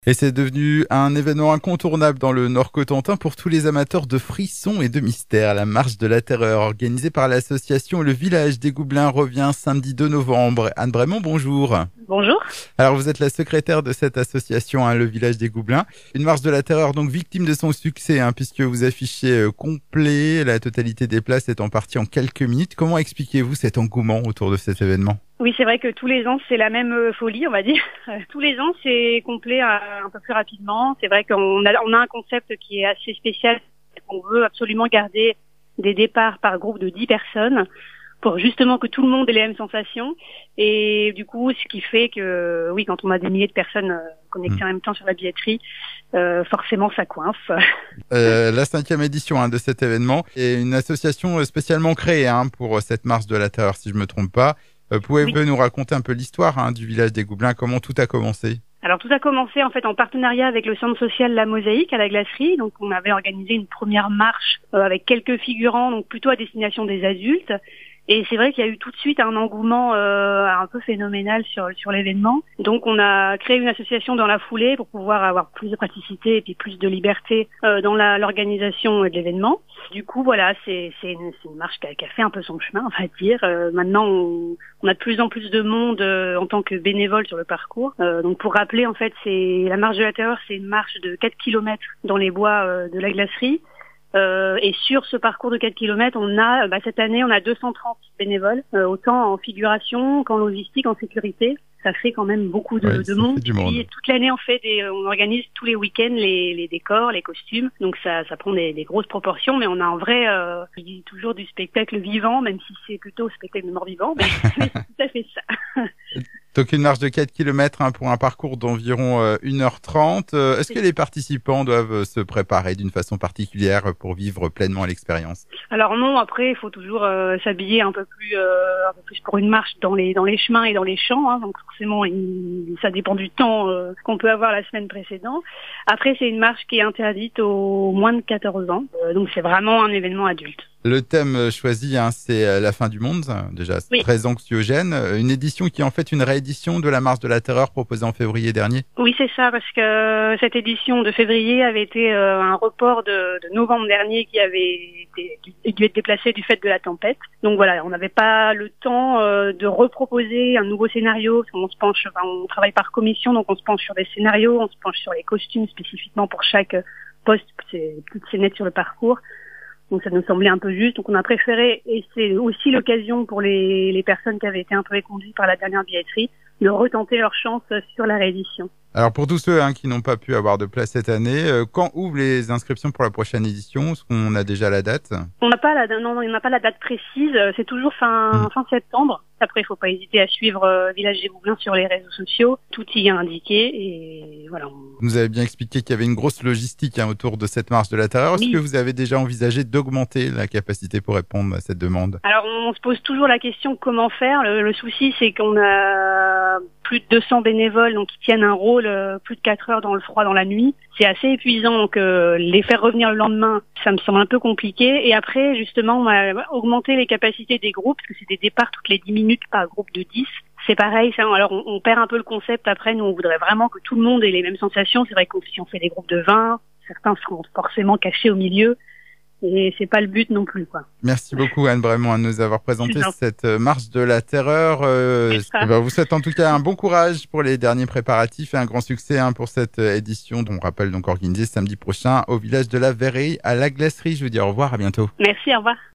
Et c'est devenu un événement incontournable dans le Nord-Cotentin pour tous les amateurs de frissons et de mystères. La marche de la terreur organisée par l'association Le Village des Goublins revient samedi 2 novembre. Anne Brémond, bonjour. Bonjour. Alors vous êtes la secrétaire de cette association, Le Village des Goublins. Une marche de la terreur donc victime de son succès, puisque vous affichez complet, la totalité des places étant partie en quelques minutes. Comment expliquez-vous cet engouement autour de cet événement ? Oui, c'est vrai que tous les ans, c'est la même folie, on va dire. Tous les ans, c'est complet un peu plus rapidement. C'est vrai qu'on a un concept qui est assez spécial. On veut absolument garder des départs par groupe de 10 personnes pour justement que tout le monde ait les mêmes sensations. Et du coup, ce qui fait que, oui, quand on a des milliers de personnes connectées en même temps sur la billetterie, forcément, ça coince. La 5e édition de cet événement est une association spécialement créée pour cette marche de la terreur, si je me trompe pas. Pouvez-vous nous raconter un peu l'histoire du village des Goublins, comment tout a commencé ? Alors tout a commencé en fait en partenariat avec le centre social La Mosaïque à la Glacerie. Donc on avait organisé une première marche avec quelques figurants, donc plutôt à destination des adultes. Et c'est vrai qu'il y a eu tout de suite un engouement un peu phénoménal sur l'événement. Donc on a créé une association dans la foulée pour pouvoir avoir plus de praticité et puis plus de liberté dans l'organisation de l'événement. Du coup voilà, c'est une marche qui a fait un peu son chemin, on va dire. Maintenant on a de plus en plus de monde en tant que bénévole sur le parcours. Donc pour rappeler en fait, c'est la marche de la terreur, c'est une marche de 4 kilomètres dans les bois de la Glacerie. Et sur ce parcours de 4 kilomètres, on a cette année on a 230 bénévoles, autant en figuration qu'en logistique, en sécurité. Ça fait quand même beaucoup de monde. Et toute l'année on organise tous les week-ends les décors, les costumes. Donc ça prend des grosses proportions, mais on a en vrai, je dis toujours du spectacle vivant, même si c'est plutôt spectacle de mort vivant, mais c'est tout à fait ça. Donc une marche de 4 kilomètres pour un parcours d'environ 1h30. Est-ce que les participants doivent se préparer d'une façon particulière pour vivre pleinement l'expérience ? Alors non, après il faut toujours s'habiller un peu plus pour une marche dans les chemins et dans les champs. Donc forcément, ça dépend du temps qu'on peut avoir la semaine précédente. Après, c'est une marche qui est interdite aux moins de 14 ans. Donc c'est vraiment un événement adulte. Le thème choisi, c'est la fin du monde, déjà très anxiogène. Une édition qui est en fait une réédition de la marche de la terreur proposée en février dernier. Oui, c'est ça, parce que cette édition de février avait été un report de novembre dernier qui avait dû être déplacé du fait de la tempête. Donc voilà, on n'avait pas le temps de reproposer un nouveau scénario. On travaille par commission, donc on se penche sur des scénarios, on se penche sur les costumes spécifiquement pour chaque poste, c'est toutes ces nettes sur le parcours. Donc ça nous semblait un peu juste, donc on a préféré, et c'est aussi l'occasion pour les personnes qui avaient été un peu éconduites par la dernière billetterie, de retenter leur chance sur la réédition. Alors pour tous ceux qui n'ont pas pu avoir de place cette année, quand ouvrent les inscriptions pour la prochaine édition ? Est-ce qu'on a déjà la date ? On n'a pas la date précise, c'est toujours fin septembre. Après, il faut pas hésiter à suivre Village des Goublins sur les réseaux sociaux. Tout y est indiqué et voilà. Vous nous avez bien expliqué qu'il y avait une grosse logistique autour de cette marche de la terreur. Est-ce que vous avez déjà envisagé d'augmenter la capacité pour répondre à cette demande ? Alors, on se pose toujours la question comment faire. Le souci, c'est qu'on a plus de 200 bénévoles donc qui tiennent un rôle plus de 4 heures dans le froid, dans la nuit. C'est assez épuisant, donc les faire revenir le lendemain, ça me semble un peu compliqué. Et après, justement, on va augmenter les capacités des groupes, parce que c'est des départs toutes les 10 minutes par groupe de 10. C'est pareil, ça. Alors on perd un peu le concept. Après, nous, on voudrait vraiment que tout le monde ait les mêmes sensations. C'est vrai que si on fait des groupes de 20, certains seront forcément cachés au milieu. Et c'est pas le but non plus, quoi. Merci beaucoup, Anne Brémond, de nous avoir présenté cette marche de la terreur. Vous souhaite en tout cas un bon courage pour les derniers préparatifs et un grand succès pour cette édition, dont on rappelle donc organisée samedi prochain au village de la Verrerie à la Glacerie. Je vous dis au revoir, à bientôt. Merci, au revoir.